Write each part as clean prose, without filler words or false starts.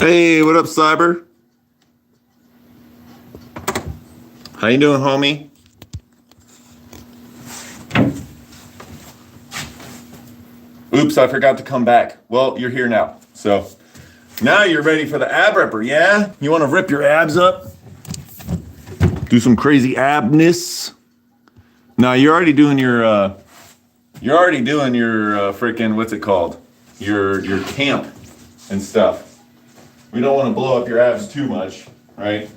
Hey, what up, Cyber? How you doing, homie? Oops, I forgot to come back. Well, you're here now. So now you're ready for the ab ripper, yeah? You want to rip your abs up? Do some crazy abness? No, you're already doing your freaking, what's it called? Your camp and stuff. We don't want to blow up your abs too much, right?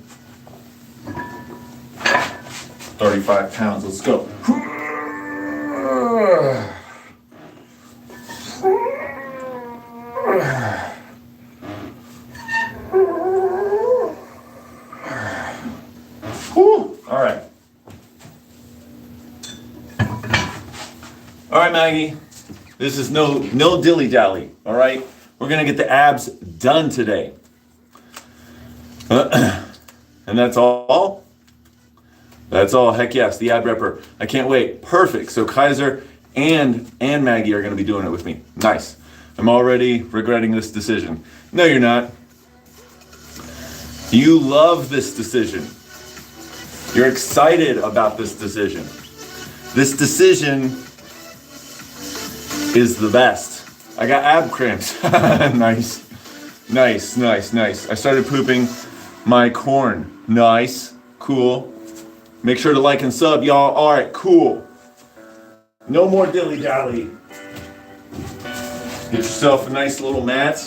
35 pounds, let's go. Whew. All right. All right, Maggie. This is no dilly dally. All right. We're gonna get the abs done today. And that's all. That's all. Heck yes, the ab ripper. I can't wait. Perfect. So Kaiser and Maggie are gonna be doing it with me. Nice. I'm already regretting this decision. No, you're not. You love this decision. You're excited about this decision. This decision is the best. I got ab cramps. Nice. I started pooping my corn. Nice. Cool. Make sure to like and sub, y'all. All right, cool. No more dilly-dally. Get yourself a nice little mat.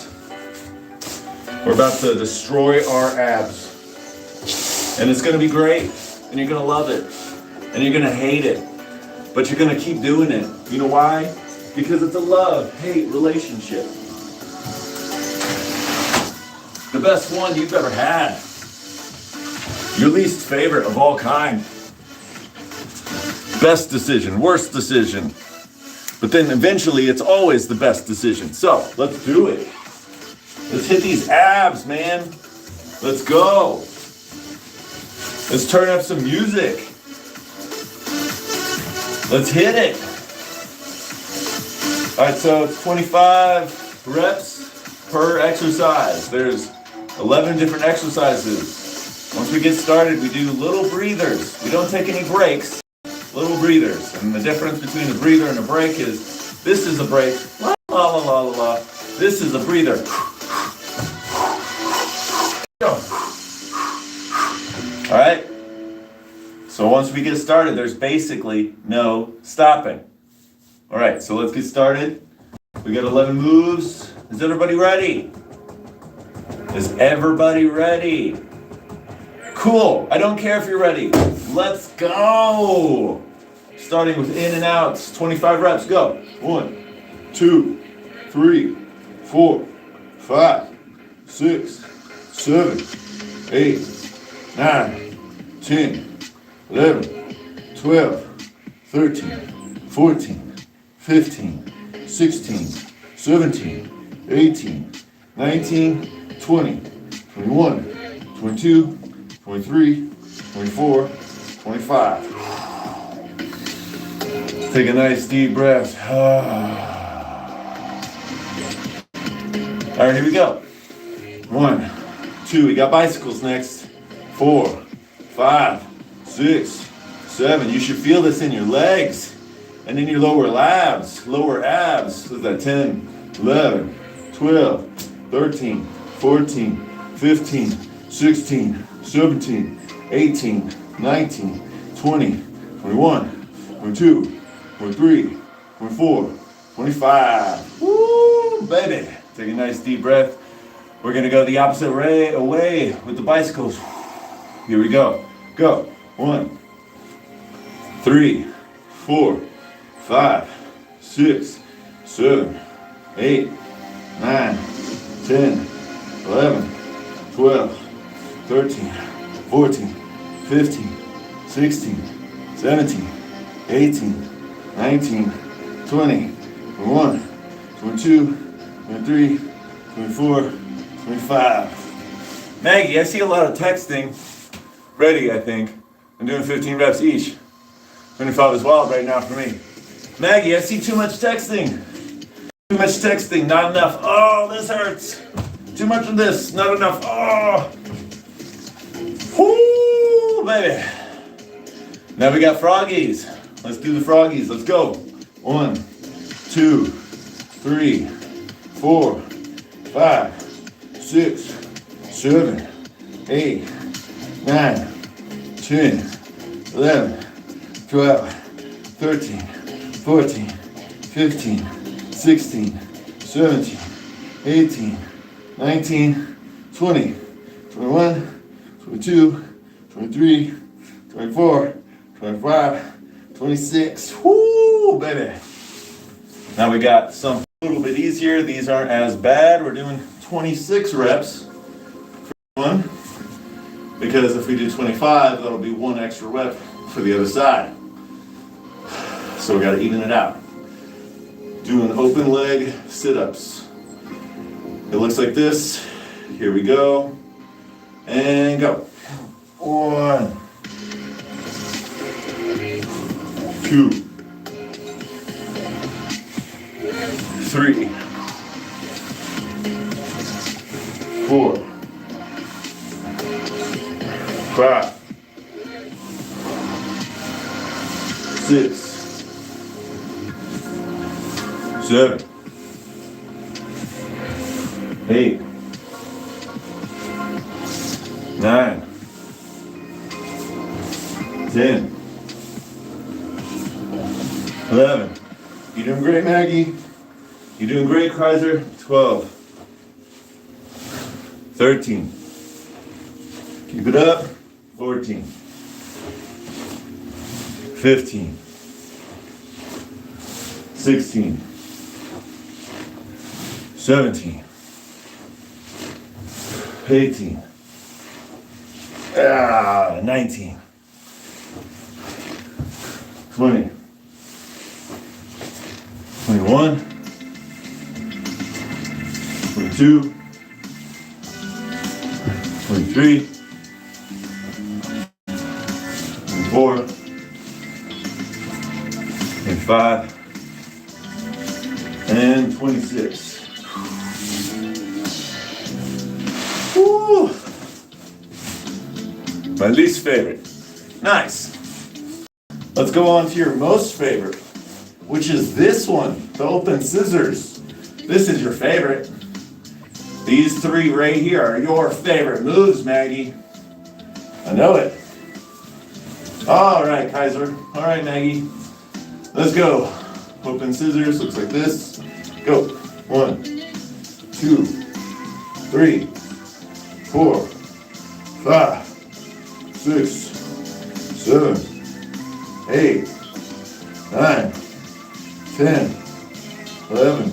We're about to destroy our abs. And it's gonna be great. And you're gonna love it. And you're gonna hate it. But you're gonna keep doing it. You know why? Because it's a love-hate relationship. The best one you've ever had. Your least favorite of all kind. Best decision, worst decision. But then eventually it's always the best decision. So let's do it. Let's hit these abs, man. Let's go. Let's turn up some music. Let's hit it. All right, so it's 25 reps per exercise. There's 11 different exercises. Once we get started, we do little breathers. We don't take any breaks, little breathers. And the difference between a breather and a break is, this is a break, la la la la la. This is a breather. Go. All right? So once we get started, there's basically no stopping. All right, so let's get started. We got 11 moves. Is everybody ready? Is everybody ready? Cool. I don't care if you're ready. Let's go. Starting with in and outs. 25 reps. Go. 1, 2, 3, 4, 5, 6, 7, 8, 9, 10, 11, 12, 13, 14, 15, 16, 17, 18, 19, 20, 21, 22, 23, 24, 25. Take a nice deep breath. All right, here we go. 1, 2, we got bicycles next. 4, 5, 6, 7. You should feel this in your legs and in your lower abs. Lower abs. What's that? 10, 11, 12, 13, 14, 15, 16, 17, 18, 19, 20, 21, 22, 23, 24, 25. Woo, baby. Take a nice deep breath. We're gonna go the opposite way away with the bicycles. Here we go. Go. 1, 3, 4, 5, 6, 7, 8, 9, 10, 11, 12, 13, 14, 15, 16, 17, 18, 19, 20, 21, 22, 23, 24, 25. Maggie, I see a lot of texting. Ready, I think. I'm doing 15 reps each. 25 is wild right now for me. Maggie, I see too much texting. Too much texting, not enough. Oh, this hurts. Too much of this, not enough. Oh, whoo, baby. Now we got froggies. Let's do the froggies. Let's go. 1, 2, 3, 4, 5, 6, 7, 8, 9, 10, 11, 12, 13, 14, 15, 16, 17, 18, 19, 20, 21, 22, 23, 24, 25, 26. Woo, baby. Now we got some a little bit easier. These aren't as bad. We're doing 26 reps for one, because if we do 25, that'll be one extra rep for the other side. So we got to even it out. Doing open leg sit-ups. It looks like this. Here we go. And go. 1, 2, 3, 4, 5, 6, 7, 8, 9, 10, 11. You're doing great, Maggie. You're doing great, Kaiser. 12, 13. Keep it up. 14, 15, 16, 17, 18, 19, 20, 21, 22, 23, 24, 25, and 26. Woo. My least favorite. Nice. Let's go on to your most favorite, which is this one, the open scissors. This is your favorite. These three right here are your favorite moves, Maggie. I know it. All right, Kaiser. All right, Maggie. Let's go. Open scissors, looks like this. Go. 1, 2, 3, 4, 5, 6, 7, 8, 9, 10, 11,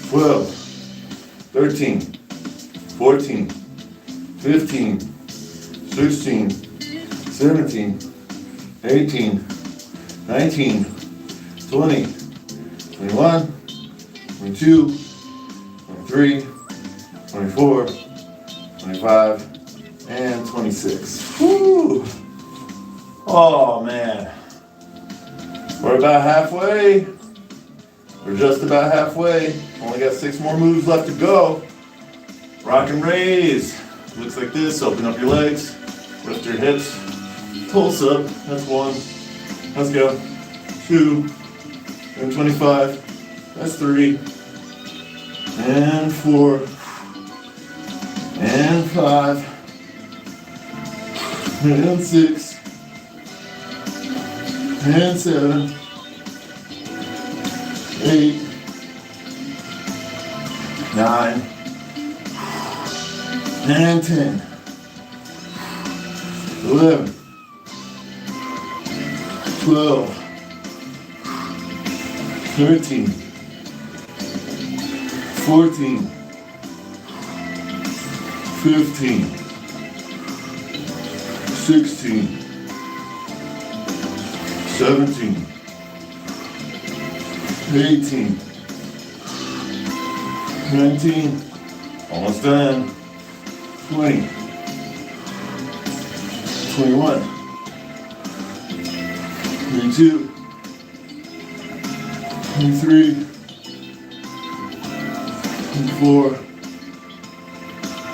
12, 13, 14, 15, 16, 17, 18, 19, 20, 21, 22, 23, 24, 25, and 26. Woo! Oh man. We're about halfway. We're just about halfway. Only got 6 more moves left to go. Rock and raise. Looks like this. Open up your legs. Lift your hips. Pulse up. That's 1. Let's go. 2. And 25. That's 3. And 4. And 5. And 6. And 7. 8. 9. And 10. 11. 12. 13. 14. 15. 16. 17. 18. 19. Almost done. 20. 21. 22. 23. 24.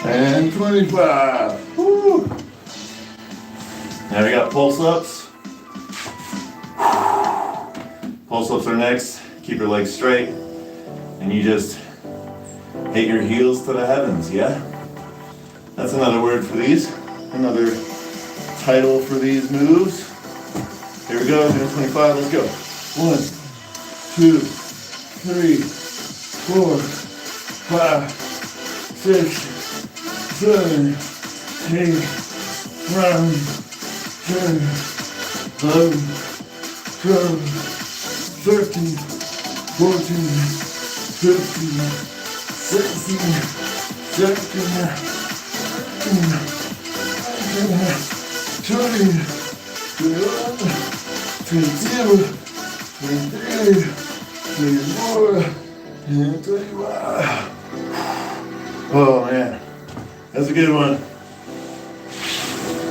And 25. Woo. Now we got pulse ups. Pulse ups are next. Keep your legs straight. And you just hit your heels to the heavens, yeah? That's another word for these. Another title for these moves. Here we go, doing 25, let's go. 1, 2, 3, 4, 5, 6, 7, 8, 9, 10, 11, 12, 13, 14, 15, 16, 17, 18, 20, 21, 22, 23, 24, and 25. Oh man, that's a good one.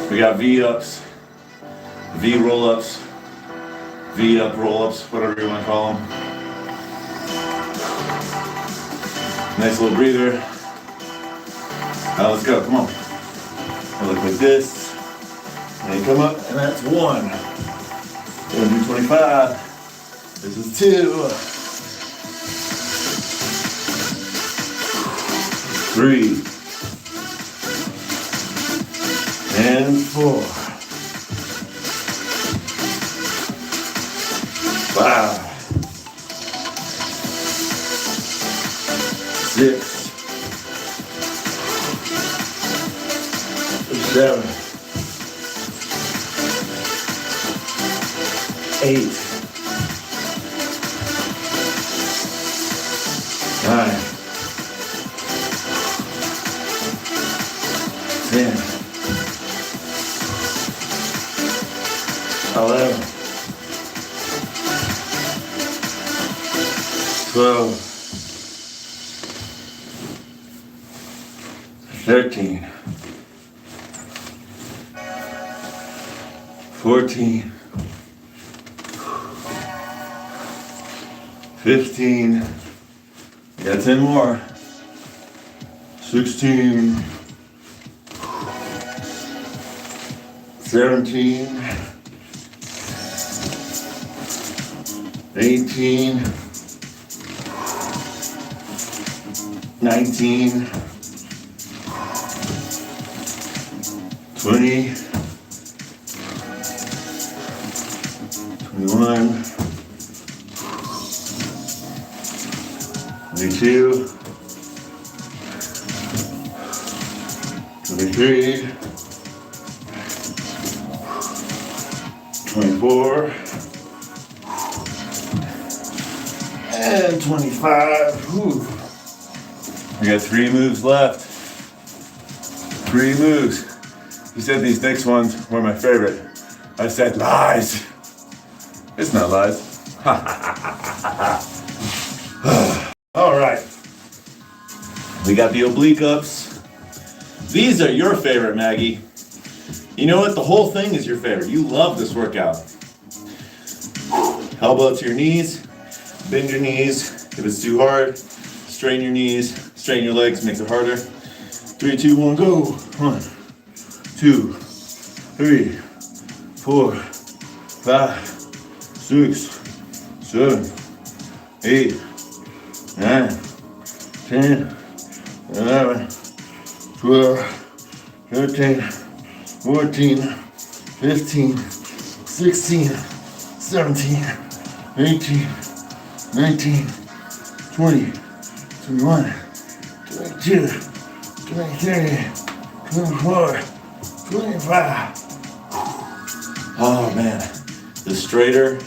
We got V-ups, V-roll-ups, V-up roll-ups, whatever you want to call them. Nice little breather. Now let's go, come on. I look like this. And you come up, and that's 1. We're gonna do 25. This is 2. 3. And 4. 5. 6. 7. 8, 9, 10, 11, 12, 13, 14, 15, got 10 more, 16, 17, 18, 19, 20, 21, 22, 23, 24, and 25. Whew. We got 3 moves left. 3 moves. You said these next ones were my favorite. I said lies. It's not lies. All right. We got the oblique ups. These are your favorite, Maggie. You know what? The whole thing is your favorite. You love this workout. Elbow to your knees. Bend your knees. If it's too hard, straighten your knees. Straighten your legs. Makes it harder. 3, 2, 1, go. 1, 2, 3, 4, 5, 6, 7, 8, 9, 10, 11, 12, 13, 14, 15, 16, 17, 18, 19, 20, 21, 22, 23, 24, 25. Oh man, the straighter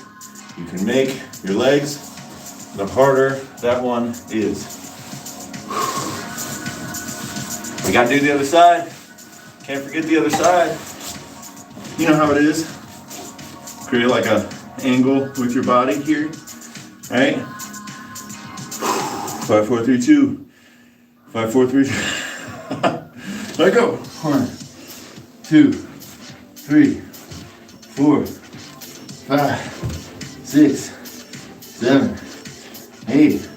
you can make your legs, the harder that one is. We gotta do the other side. Can't forget the other side. You know how it is. Create like a angle with your body here, right? 5, 4, 3, 2. 5, 4, 3, 2. Let go. 1, 2, 3, 4, 5, 6, 7, 8,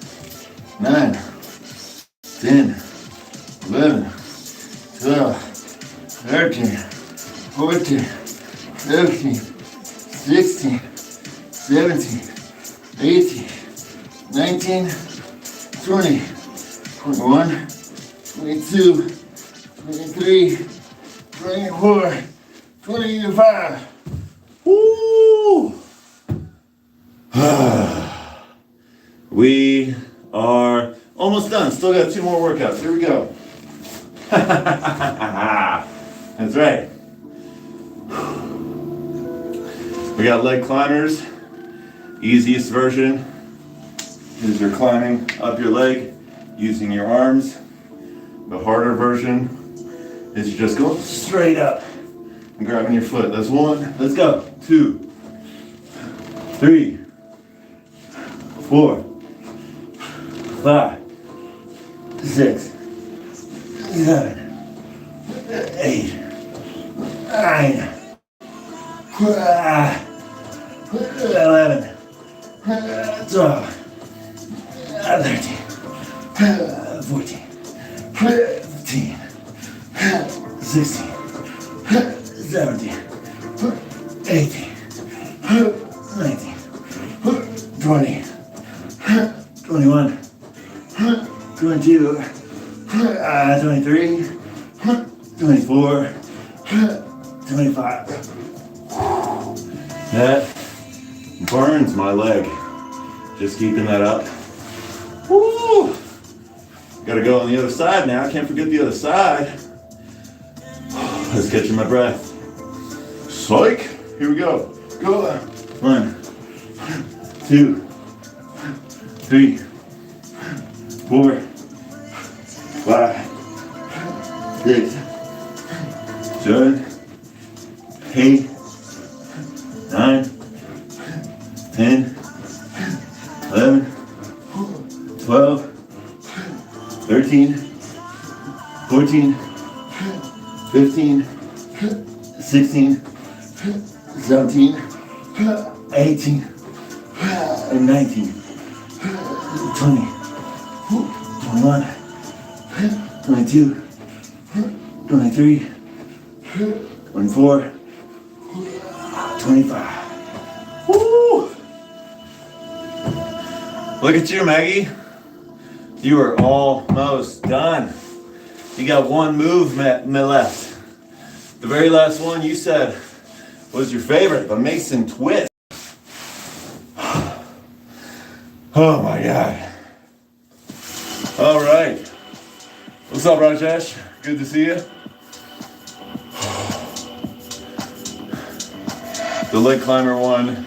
9, 10, 11, 12, 13, 14, 15, 16, 17, 18, 19, 20, 21, 22, 23, 24, 25. Woo! We are almost done. Still got 2 more workouts. Here we go. That's right. We got leg climbers. Easiest version is you're climbing up your leg using your arms. The harder version is you're just going straight up and grabbing your foot. That's 1. Let's go. 2, 3, 4, 5, 6, 7, 8, 9, 11, 12, 13, 14, 15, 16, 17, 18, 19, 20, 21, 22, 23, 24, 25. That burns my leg. Just keeping that up. Woo! Gotta go on the other side now. Can't forget the other side. Let's catch my breath. Psych! Here we go. Go. 1, 2, 3, 4, 5, 6, 7, 8, 9, 10, 11, 12, 13, 14, 15, 16, 17, 18, and 19, 20, 21, 22, 23, 24, 25. Woo! Look at you, Maggie. You are almost done. You got 1 move left. The very last one you said was your favorite, the Mason twist. Oh my God. All right. What's up, Rajesh? Good to see you. The leg climber one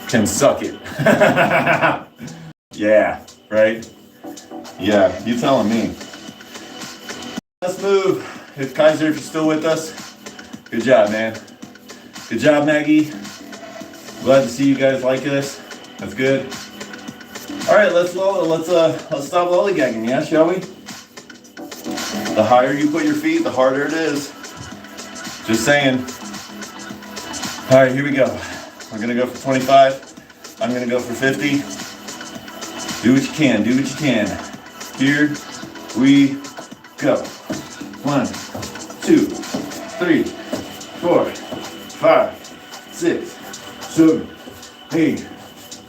can suck it. Yeah, right? Yeah, you telling me. Let's move. If Kaiser, if you're still with us, good job, man. Good job, Maggie. Glad to see you guys like this. That's good. All right, let's stop lollygagging, yeah, shall we? The higher you put your feet, the harder it is. Just saying. All right, here we go. We're gonna go for 25. I'm gonna go for 50. Do what you can, do what you can. Here we go. 1, 2, 3, 4, 5, 6, 7, 8,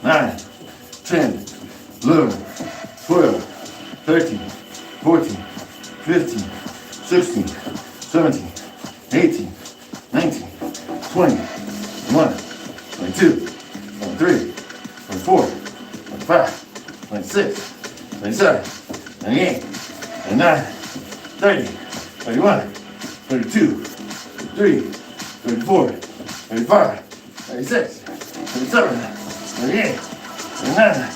9, 10, 11, 12, 13, 14, 15, 16, 17, 18, 19, 20, 21, 22, 23, 24, 25, 26, 27, 28, 29, 30, 31, 32, 33, 34, 35, 36, 37, 38, 39,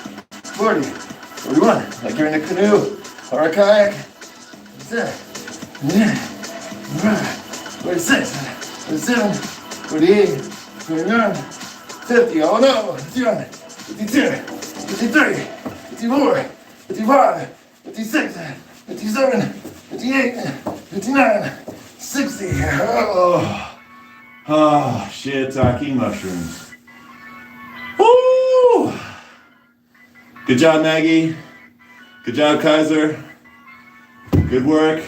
40, 41, like you're in a canoe or a kayak. 46, 47, 48, 49, 50, oh no, 51, 52, 53, 54, 55, 56, 57, 58, 59, 60. Oh, shiitake mushrooms. Woo! Good job, Maggie. Good job, Kaiser. Good work.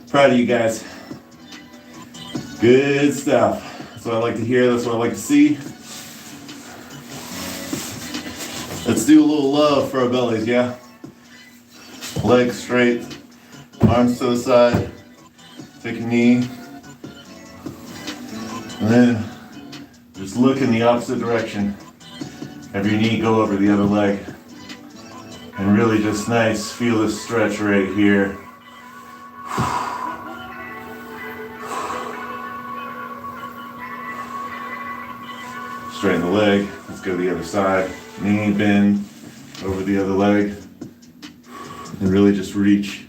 Proud of you guys. Good stuff. That's what I like to hear. That's what I like to see. Let's do a little love for our bellies, yeah? Legs straight, arms to the side. Take a knee. And then just look in the opposite direction. Have your knee go over the other leg. And really just nice, feel this stretch right here. Straighten the leg. Let's go to the other side. Knee bend over the other leg. And really just reach.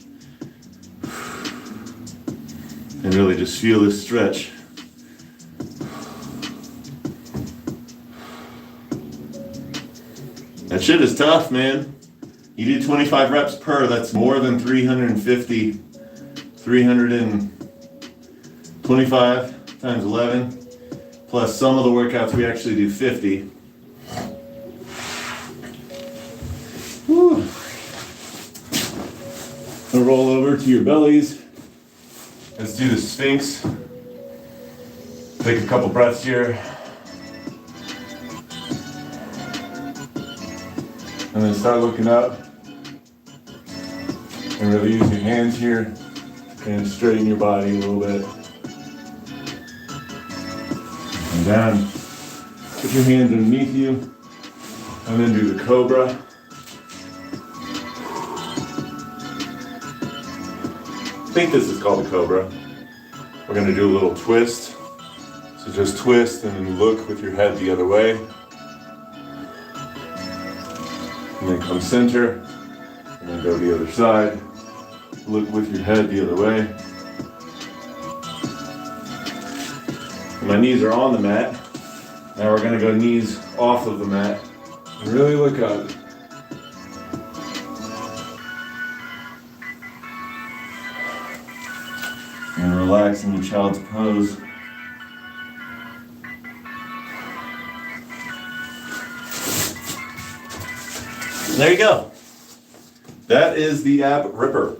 And really just feel this stretch. That shit is tough, man. You do 25 reps per, that's more than 350. 325 times 11. Plus some of the workouts we actually do 50. Woo. So roll over to your bellies. Let's do the Sphinx. Take a couple breaths here. And then start looking up. And really use your hands here and straighten your body a little bit. And down. Put your hands underneath you. And then do the cobra. I think this is called the cobra. We're gonna do a little twist. So just twist and then look with your head the other way. And then come center. And then go the other side. Look with your head the other way. And my knees are on the mat. Now we're gonna go knees off of the mat. And really look up. And relax in your child's pose. There you go. That is the ab ripper.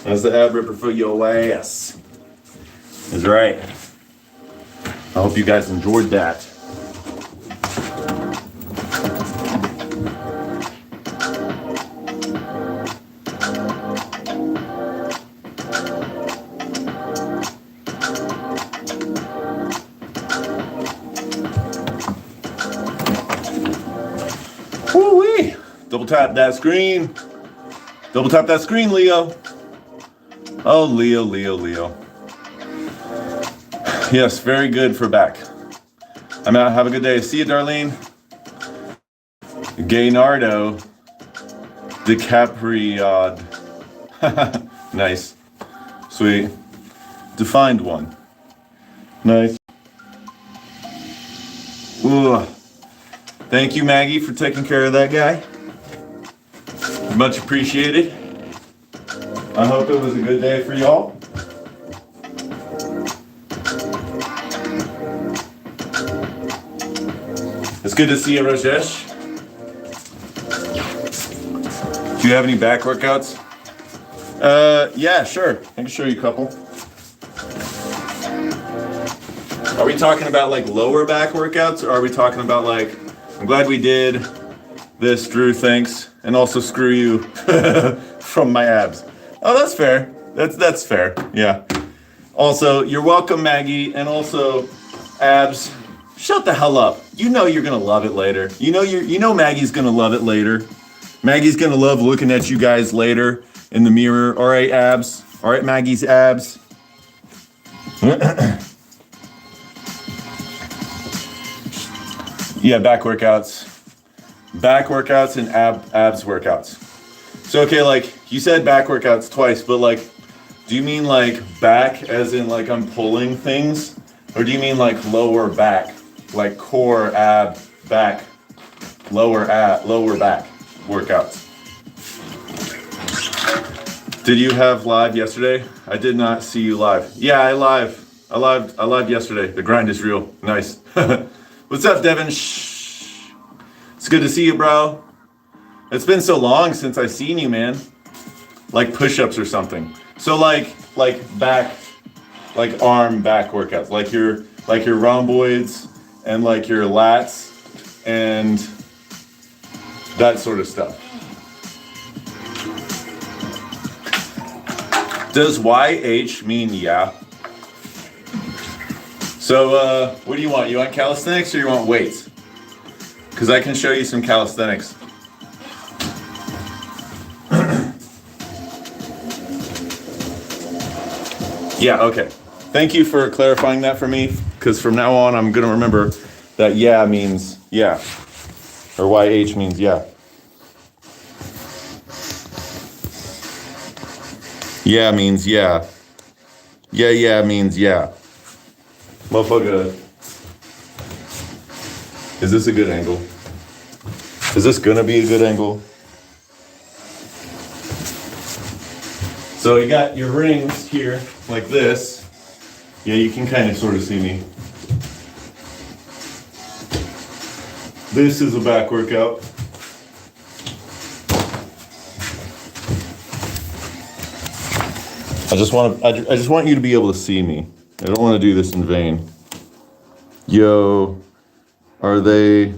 That's the ab ripper for your ass. That's right. I hope you guys enjoyed that. Woo-wee! Double tap that screen. Double tap that screen, Leo. Oh, Leo, Leo, Leo. Yes, very good for back. I'm out. Have a good day. See you, Darlene. Gaynardo DiCaprio. Nice. Sweet. Defined one. Nice. Ooh. Thank you, Maggie, for taking care of that guy. Much appreciated. I hope it was a good day for y'all. It's good to see you, Rajesh. Do you have any back workouts? Yeah, sure. I can show you a couple. Are we talking about like lower back workouts, or are we talking about like, I'm glad we did this, Drew, thanks, and also screw you from my abs. Oh, that's fair. That's fair. Yeah. Also, you're welcome, Maggie, and also abs. Shut the hell up. You know you're gonna love it later. You know Maggie's gonna love it later. Maggie's gonna love looking at you guys later in the mirror. All right, abs. All right, Maggie's abs. Yeah, back workouts. Back workouts and abs workouts. So, okay, like, you said back workouts twice, but, like, do you mean, like, back as in, like, I'm pulling things? Or do you mean, like, lower back? Like, core, ab, back, lower back workouts? Did you have live yesterday? I did not see you live. Yeah, I live yesterday. The grind is real. Nice. What's up, Devin? Shh. It's good to see you, bro. It's been so long since I seen you, man. like push-ups or something. So like back, like arm back workouts, like your rhomboids and like your lats and that sort of stuff. Does YH mean yeah? So what do you want? You want calisthenics or you want weights? Because I can show you some calisthenics. Yeah, okay. Thank you for clarifying that for me, because from now on I'm gonna remember that yeah means yeah, or YH means yeah. Yeah means yeah. Yeah means yeah. Motherfucker. Is this a good angle? Is this gonna be a good angle? So you got your rings here, like this. Yeah, you can kind of sort of see me. This is a back workout. I just want you to be able to see me. I don't want to do this in vain. Yo, are they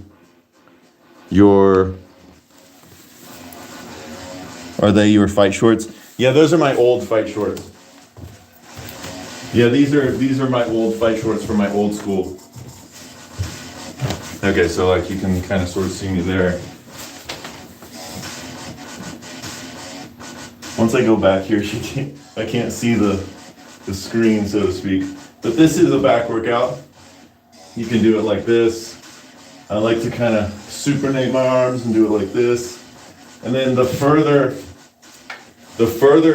your fight shorts? Yeah, those are my old fight shorts. Yeah, these are my old fight shorts from my old school. Okay, so like you can kind of sort of see me there. Once I go back here, I can't see the screen, so to speak. But this is a back workout. You can do it like this. I like to kind of supinate my arms and do it like this. And then the further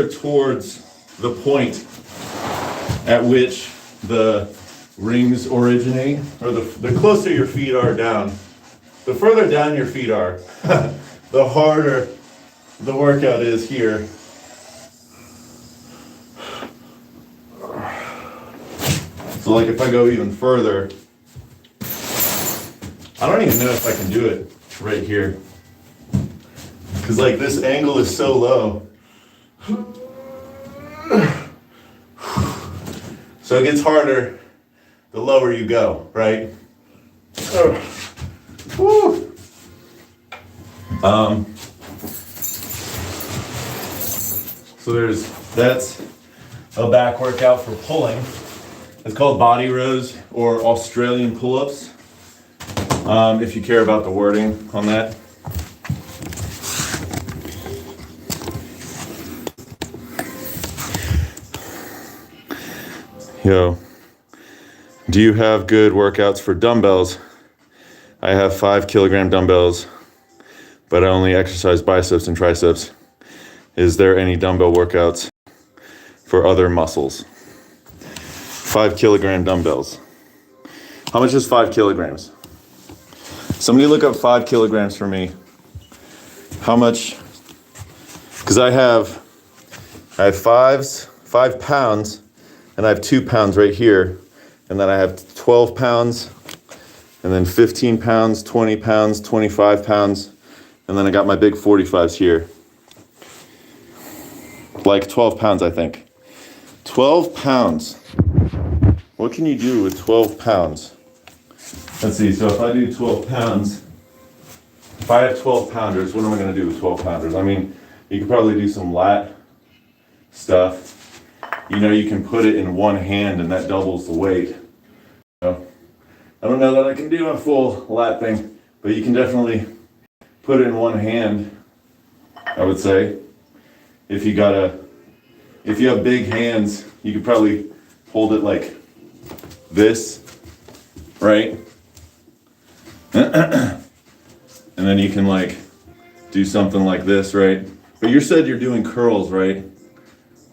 towards the point at which the rings originate, or the closer your feet are down, the further down your feet are, the harder the workout is here. So like if I go even further, I don't even know if I can do it right here. Cause like this angle is so low. So it gets harder the lower you go, right? Woo. So that's a back workout for pulling. It's called body rows or Australian pull-ups. If you care about the wording on that. Yo, do you have good workouts for dumbbells? I have 5 kilogram dumbbells, but I only exercise biceps and triceps. Is there any dumbbell workouts for other muscles? 5 kilogram dumbbells. How much is 5 kilograms? Somebody look up 5 kilograms for me. How much? Because I have 5 pounds, and I have 2 pounds right here, and then I have 12 pounds, and then 15 pounds, 20 pounds, 25 pounds, and then I got my big 45s here. Like 12 pounds, I think. 12 pounds. What can you do with 12 pounds? Let's see, so if I do 12 pounds, if I have 12 pounders, what am I gonna do with 12 pounders? I mean, you could probably do some lat stuff. You know, you can put it in one hand and that doubles the weight. So, I don't know that I can do a full lat thing, but you can definitely put it in one hand, I would say. If you have big hands, you could probably hold it like this, right? And then you can like do something like this, right? But you said you're doing curls, right?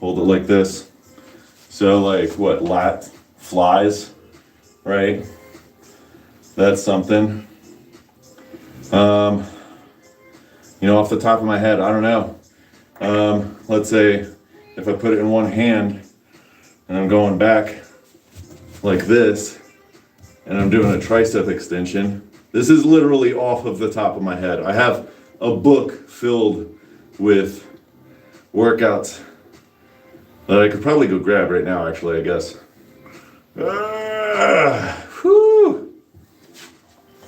Hold it like this. So like what, lat flies, right? That's something. You know, off the top of my head, I don't know. Let's say if I put it in one hand and I'm going back like this and I'm doing a tricep extension. This is literally off of the top of my head. I have a book filled with workouts that I could probably go grab right now, actually, I guess. Whew.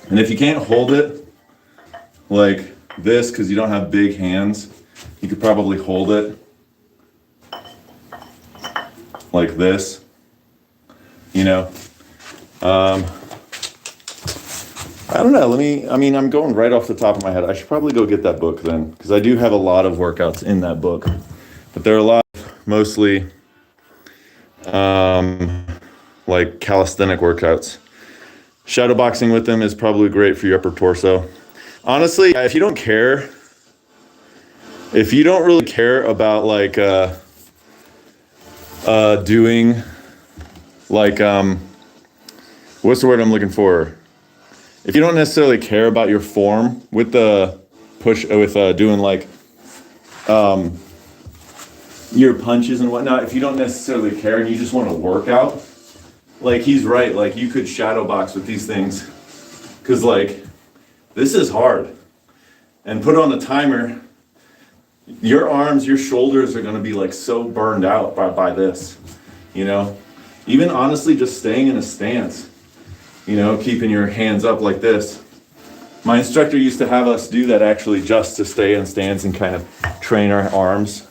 And if you can't hold it like this because you don't have big hands, you could probably hold it like this, you know. I don't know, I'm going right off the top of my head. I should probably go get that book then, because I do have a lot of workouts in that book. But there are a lot of mostly like calisthenic workouts. Shadowboxing with them is probably great for your upper torso. Honestly, if you don't really care about like doing like what's the word I'm looking for? If you don't necessarily care about your form with the doing like your punches and whatnot, if you don't necessarily care and you just want to work out, like he's right, like you could shadow box with these things, because like this is hard. And put on the timer, your arms, your shoulders are going to be like so burned out by this, you know. Even honestly just staying in a stance, you know, keeping your hands up like this. My instructor used to have us do that actually just to stay in stance and kind of train our arms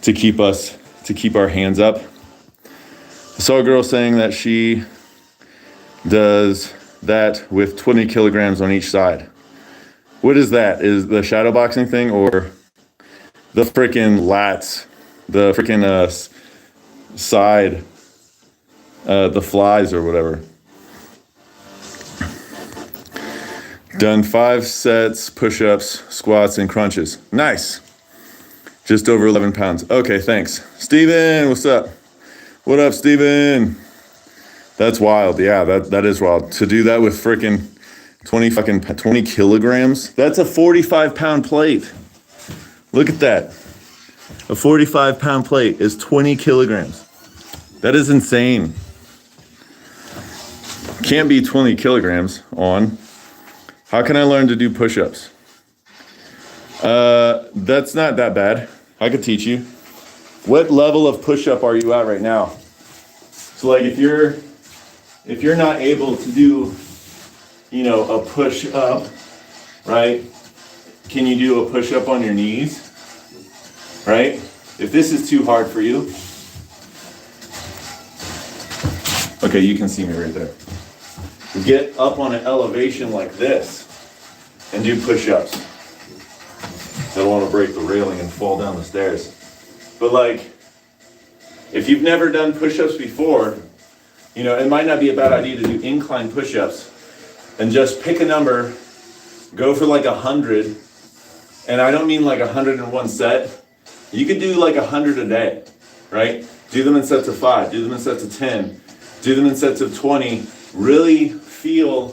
to keep our hands up. I saw a girl saying that she does that with 20 kilograms on each side. What is that? Is the shadow boxing thing or the freaking lats, the freaking side, the flies or whatever? Done 5 sets, push-ups, squats, and crunches. Nice. Just over 11 pounds. Okay, thanks. Steven, what's up? What up, Steven? That's wild. Yeah, that is wild. To do that with freaking 20 kilograms. That's a 45-pound plate. Look at that. A 45-pound plate is 20 kilograms. That is insane. Can't be 20 kilograms on. How can I learn to do push-ups? That's not that bad. I could teach you. What level of push-up are you at right now? So like if you're not able to do, you know, a push-up, right? Can you do a push-up on your knees? Right? If this is too hard for you. Okay, you can see me right there. Get up on an elevation like this and do push-ups. I don't want to break the railing and fall down the stairs. But like, if you've never done push-ups before, you know, it might not be a bad idea to do incline push-ups and just pick a number, go for like 100. And I don't mean like 100 in one set. You could do like 100 a day, right? Do them in sets of 5, do them in sets of 10, do them in sets of 20. Really feel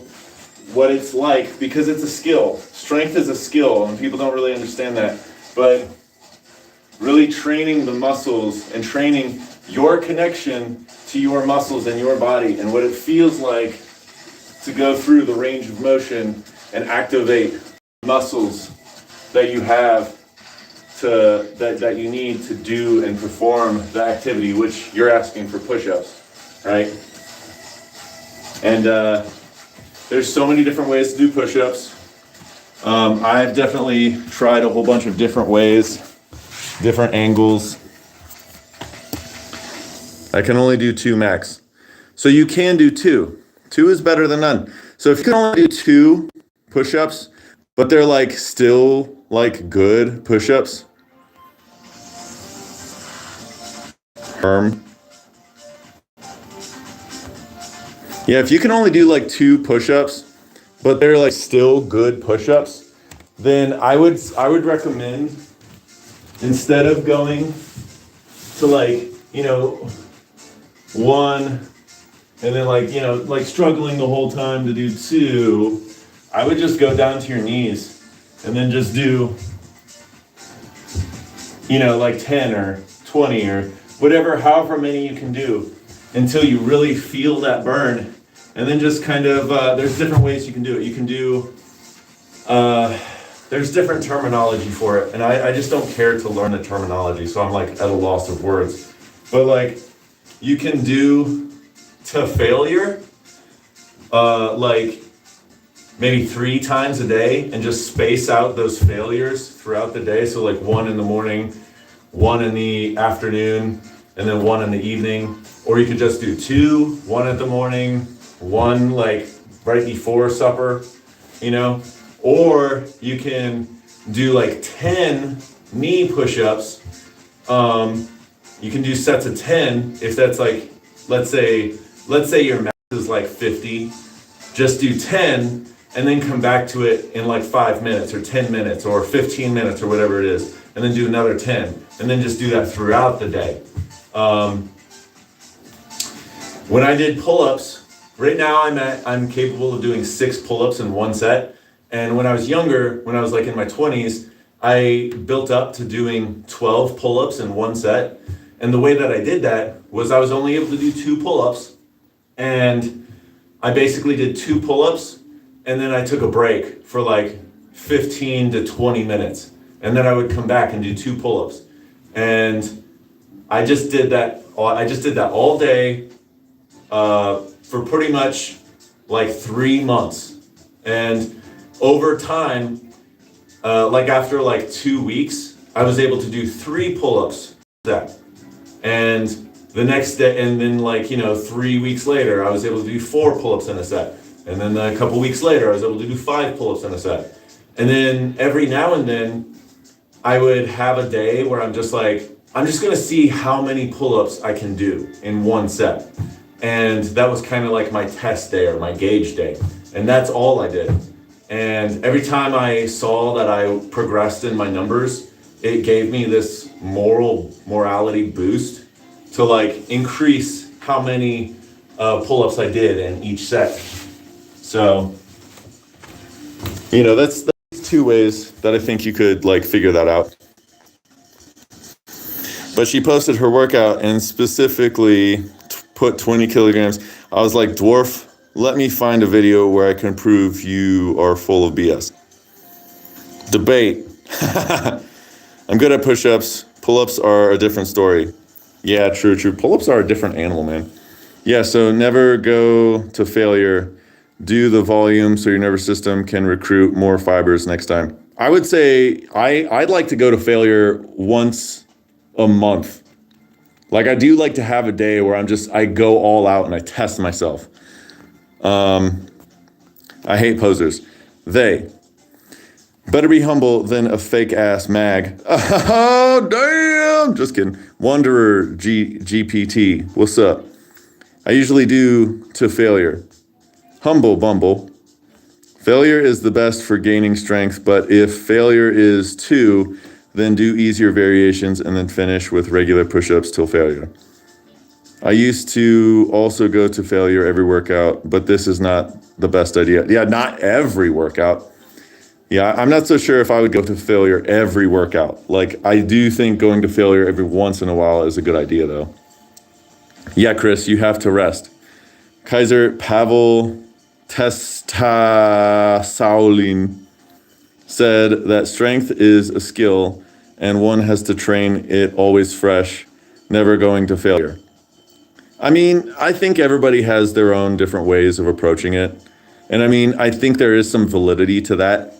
what it's like, because it's a skill. Strength is a skill, and people don't really understand that. But really training the muscles and training your connection to your muscles and your body and what it feels like to go through the range of motion and activate muscles that you have that you need to do and perform the activity which you're asking for push-ups, right? And there's so many different ways to do push-ups. I've definitely tried a whole bunch of different ways, different angles. I can only do 2 max. So you can do 2. 2 is better than none. So if you can only do 2 push-ups, but they're like still like good push-ups. Yeah, if you can only do like 2 push-ups, but they're like still good push-ups, then I would recommend, instead of going to like, you know, 1 and then like, you know, like struggling the whole time to do 2, I would just go down to your knees and then just do, you know, like 10 or 20 or whatever, however many you can do until you really feel that burn. And then just kind of, there's different ways you can do it. You can do, there's different terminology for it, and I just don't care to learn the terminology, so I'm like at a loss of words. But like, you can do to failure, like maybe 3 times a day, and just space out those failures throughout the day. So like 1 in the morning, 1 in the afternoon, and then 1 in the evening. Or you could just do 2, 1 in the morning, 1 like right before supper, you know? Or you can do like 10 knee push-ups. You can do sets of 10 if that's like, let's say your max is like 50. Just do 10 and then come back to it in like 5 minutes or 10 minutes or 15 minutes or whatever it is. And then do another 10. And then just do that throughout the day. When I did pull-ups, right now I'm capable of doing 6 pull-ups in 1 set. And when I was younger, when I was like in my 20s, I built up to doing 12 pull-ups in 1 set. And the way that I did that was I was only able to do 2 pull-ups. And I basically did 2 pull-ups, and then I took a break for like 15 to 20 minutes. And then I would come back and do 2 pull-ups. And I just did that all day for pretty much like 3 months. And over time, like after like 2 weeks, I was able to do 3 pull-ups that. And the next day, and then like, 3 weeks later, I was able to do 4 pull-ups in a set. And then a couple weeks later, I was able to do 5 pull-ups in a set. And then every now and then, I would have a day where I'm just like, I'm just gonna see how many pull-ups I can do in 1 set. And that was kind of like my test day or my gauge day. And that's all I did. And every time I saw that I progressed in my numbers, it gave me this morality boost to like increase how many pull-ups I did in each set. So, that's 2 ways that I think you could like figure that out. But she posted her workout and specifically put 20 kilograms. I was like, dwarf, let me find a video where I can prove you are full of BS. Debate. I'm good at push-ups. Pull-ups are a different story. Yeah, true. Pull-ups are a different animal, man. Yeah, so never go to failure. Do the volume so your nervous system can recruit more fibers next time. I would say I'd like to go to failure once a month. Like I do like to have a day where I go all out and I test myself. I hate posers. They better be humble than a fake ass mag. Oh, damn. Just kidding. Wanderer GPT. What's up? I usually do to failure. Humble bumble. Failure is the best for gaining strength, but if failure is 2, then do easier variations and then finish with regular push-ups till failure. I used to also go to failure every workout, but this is not the best idea. Yeah, not every workout. Yeah, I'm not so sure if I would go to failure every workout. Like, I do think going to failure every once in a while is a good idea, though. Yeah, Chris, you have to rest. Kaiser Pavel Testasaulin said that strength is a skill and one has to train it always fresh, never going to failure. I mean, I think everybody has their own different ways of approaching it. And I mean, I think there is some validity to that.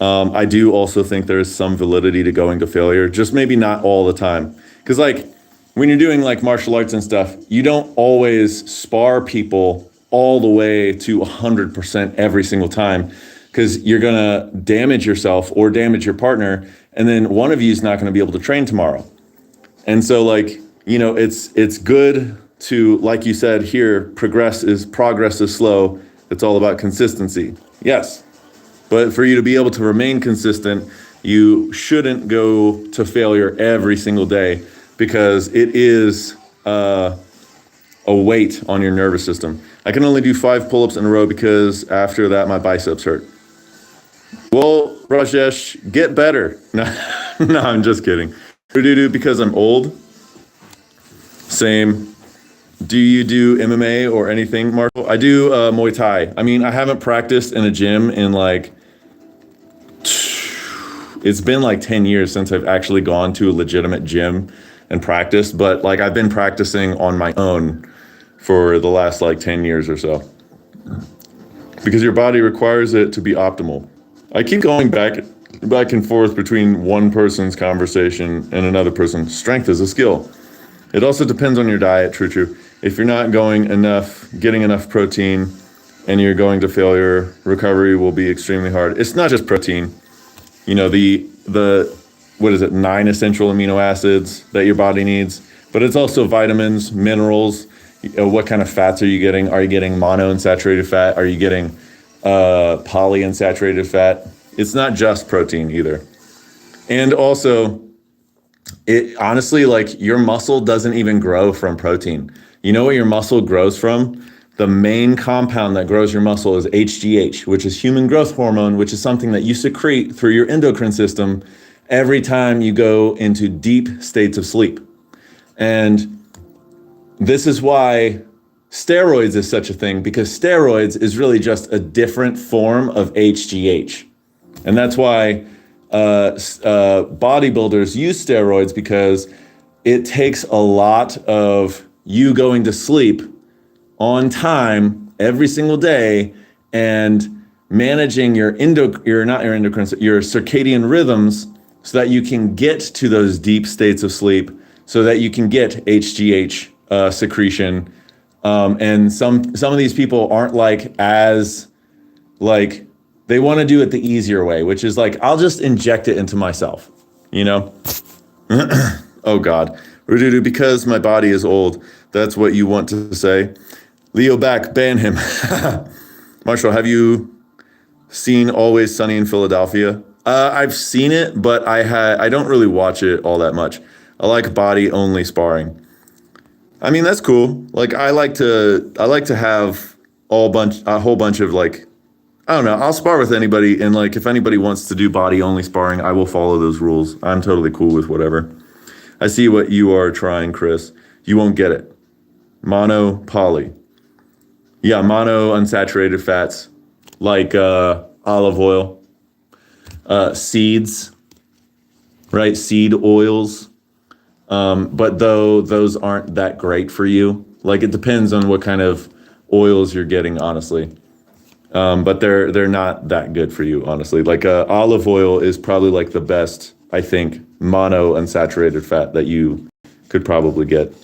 I do also think there is some validity to going to failure, just maybe not all the time. Because like when you're doing like martial arts and stuff, you don't always spar people all the way to 100% every single time, because you're gonna damage yourself or damage your partner, and then one of you is not gonna be able to train tomorrow. And so like, it's good to, like you said here, progress is slow. It's all about consistency. Yes. But for you to be able to remain consistent, you shouldn't go to failure every single day, because it is a weight on your nervous system. I can only do 5 pull-ups in a row because after that my biceps hurt. Well, Rajesh, get better. No, I'm just kidding. Because I'm old. Same. Do you do MMA or anything, Marshall? I do Muay Thai. I mean, I haven't practiced in a gym in like it's been like 10 years since I've actually gone to a legitimate gym and practiced, but like I've been practicing on my own for the last like 10 years or so. Because your body requires it to be optimal. I keep going back and forth between one person's conversation and another person's. Strength is a skill. It also depends on your diet, true. If you're not getting enough protein and you're going to failure, recovery will be extremely hard. It's not just protein. You know, the 9 essential amino acids that your body needs, but it's also vitamins, minerals. What kind of fats are you getting? Are you getting monounsaturated fat? Are you getting polyunsaturated fat? It's not just protein either. And also, it honestly, like, your muscle doesn't even grow from protein. You know what your muscle grows from? The main compound that grows your muscle is HGH, which is human growth hormone, which is something that you secrete through your endocrine system every time you go into deep states of sleep. And this is why steroids is such a thing, because steroids is really just a different form of HGH. And that's why bodybuilders use steroids, because it takes a lot of you going to sleep on time every single day and managing your circadian rhhythms so that you can get to those deep states of sleep, so that you can get HGH secretion. And some of these people aren't they want to do it the easier way, which is like, I'll just inject it into myself, you know? Oh God, Rududu, because my body is old. That's what you want to say. Leo back, ban him. Marshall, have you seen Always Sunny in Philadelphia? I've seen it, but I don't really watch it all that much. I like body only sparring. I mean, that's cool. Like, I like to have a whole bunch of, like, I don't know, I'll spar with anybody, and like if anybody wants to do body only sparring, I will follow those rules. I'm totally cool with whatever. I see what you are trying, Chris. You won't get it. Mono poly. Yeah, mono unsaturated fats like olive oil, seeds, right? Seed oils. But though those aren't that great for you, like it depends on what kind of oils you're getting, honestly. But they're not that good for you, honestly. Like olive oil is probably like the best, I think, mono unsaturated fat that you could probably get.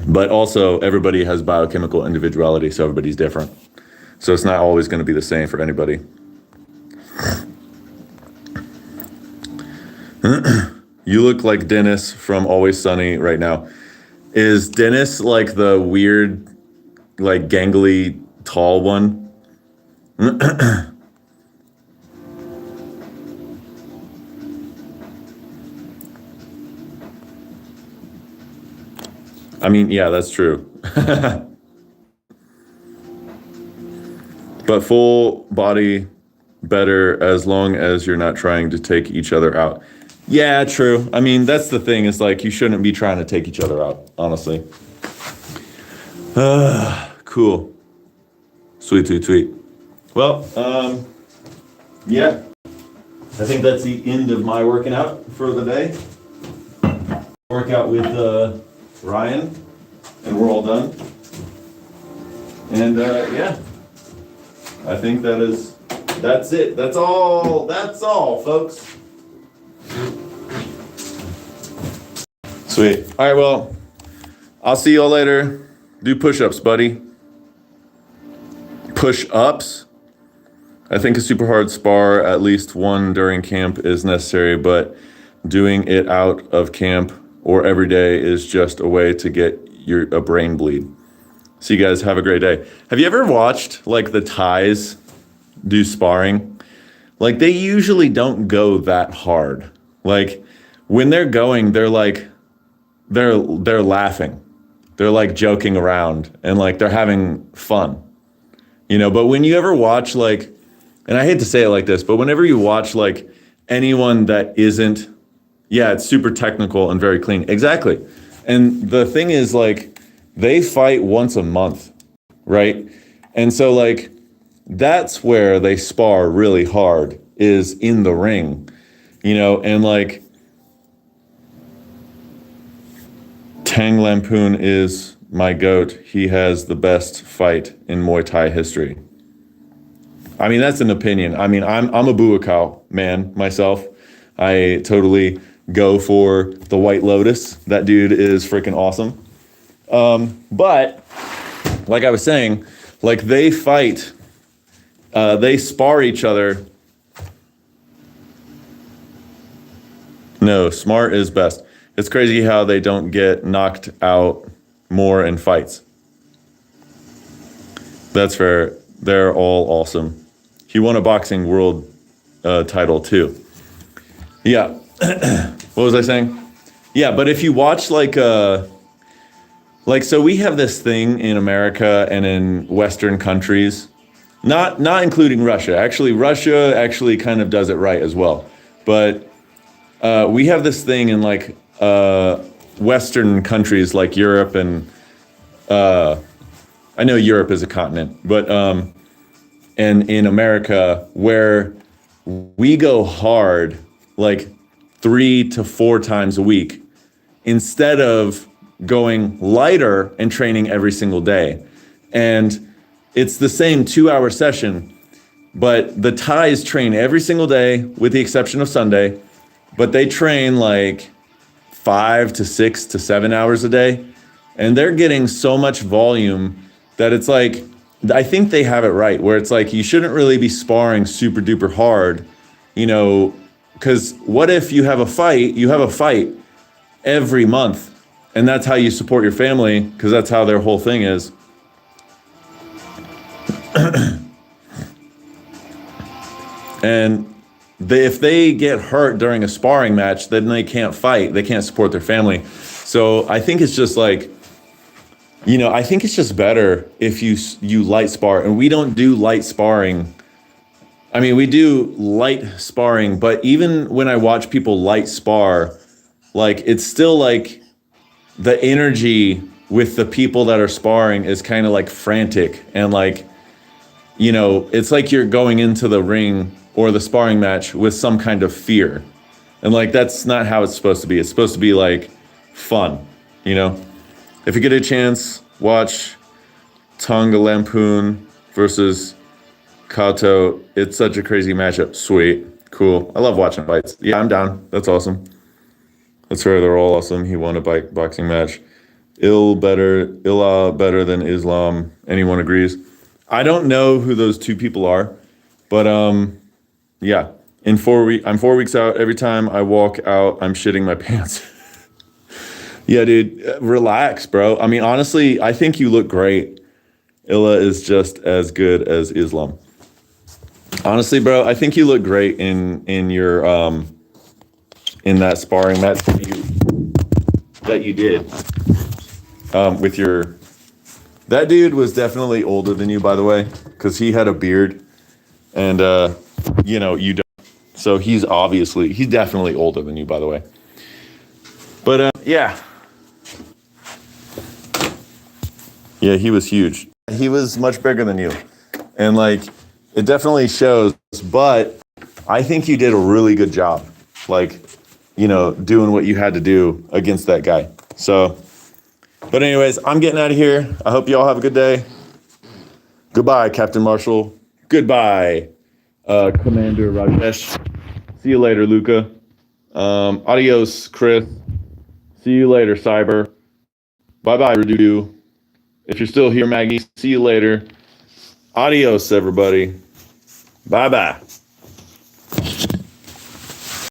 But also, everybody has biochemical individuality, so everybody's different. So it's not always going to be the same for anybody. You look like Dennis from Always Sunny right now. Is Dennis like the weird, like gangly, tall one? I mean, yeah, that's true. But full body better as long as you're not trying to take each other out. Yeah, true. I mean, that's the thing. Is like you shouldn't be trying to take each other out, honestly. Cool. Sweet. Well, yeah. I think that's the end of my working out for the day. Workout with Ryan, and we're all done. And yeah, I think that's it. That's all, folks. Sweet. All right, well, I'll see y'all later. Do push-ups, buddy. Push-ups? I think a super hard spar, at least one during camp, is necessary, but doing it out of camp or every day is just a way to get a brain bleed. So you guys have a great day. Have you ever watched like the Thais do sparring? Like they usually don't go that hard. Like when they're going, they're like, they're laughing. They're like joking around and like they're having fun, you know? But when you ever watch like, and I hate to say it like this, but whenever you watch like anyone that isn't, yeah, it's super technical and very clean. Exactly. And the thing is like, they fight once a month, right? And so like, that's where they spar really hard, is in the ring. and like Tang Lampoon is my GOAT. He has the best fight in Muay Thai history. I mean, that's an opinion. I mean, I'm a Buakaw man myself. I totally go for the White Lotus. That dude is freaking awesome. But like I was saying, like they fight, they spar each other. No, smart is best. It's crazy how they don't get knocked out more in fights. That's fair. They're all awesome. He won a boxing world title too. Yeah. What was I saying? Yeah, but if you watch so we have this thing in America and in Western countries, not including Russia. Actually, Russia actually kind of does it right as well. But we have this thing in like Western countries like Europe and I know Europe is a continent, but and in America where we go hard like 3 to 4 times a week instead of going lighter and training every single day. And it's the same 2-hour session, but the Thais train every single day with the exception of Sunday, but they train like 5 to 6 to 7 hours a day. And they're getting so much volume that it's like, I think they have it right, where it's like, you shouldn't really be sparring super duper hard, because what if you have a fight every month, and that's how you support your family, because that's how their whole thing is. And if they get hurt during a sparring match, then they can't fight, they can't support their family. So I think it's just like, I think it's just better if you light spar, and we don't do light sparring. I mean, we do light sparring, but even when I watch people light spar, like it's still like the energy with the people that are sparring is kind of like frantic, and like, it's like you're going into the ring or the sparring match with some kind of fear. And like, that's not how it's supposed to be. It's supposed to be like fun, If you get a chance, watch Tonga Lampoon versus Kato. It's such a crazy matchup. Sweet. Cool. I love watching fights. Yeah, I'm down. That's awesome. That's right. They're all awesome. He won a boxing match. Illah better than Islam. Anyone agrees? I don't know who those two people are, but yeah. I'm 4 weeks out. Every time I walk out, I'm shitting my pants. Yeah, dude, relax, bro. I mean, honestly, I think you look great. Illah is just as good as Islam. Honestly, bro, I think you look great in your in that sparring match that you did with your. That dude was definitely older than you, by the way, because he had a beard, and you don't. So he's definitely older than you, by the way. But yeah. Yeah, he was huge. He was much bigger than you. And like, it definitely shows, but I think you did a really good job. Like, doing what you had to do against that guy. So, but anyways, I'm getting out of here. I hope you all have a good day. Goodbye, Captain Marshall. Goodbye, Commander Rajesh. See you later, Luca. Adios, Chris. See you later, Cyber. Bye-bye, Redudu. If you're still here, Maggie, see you later. Adios, everybody. Bye-bye.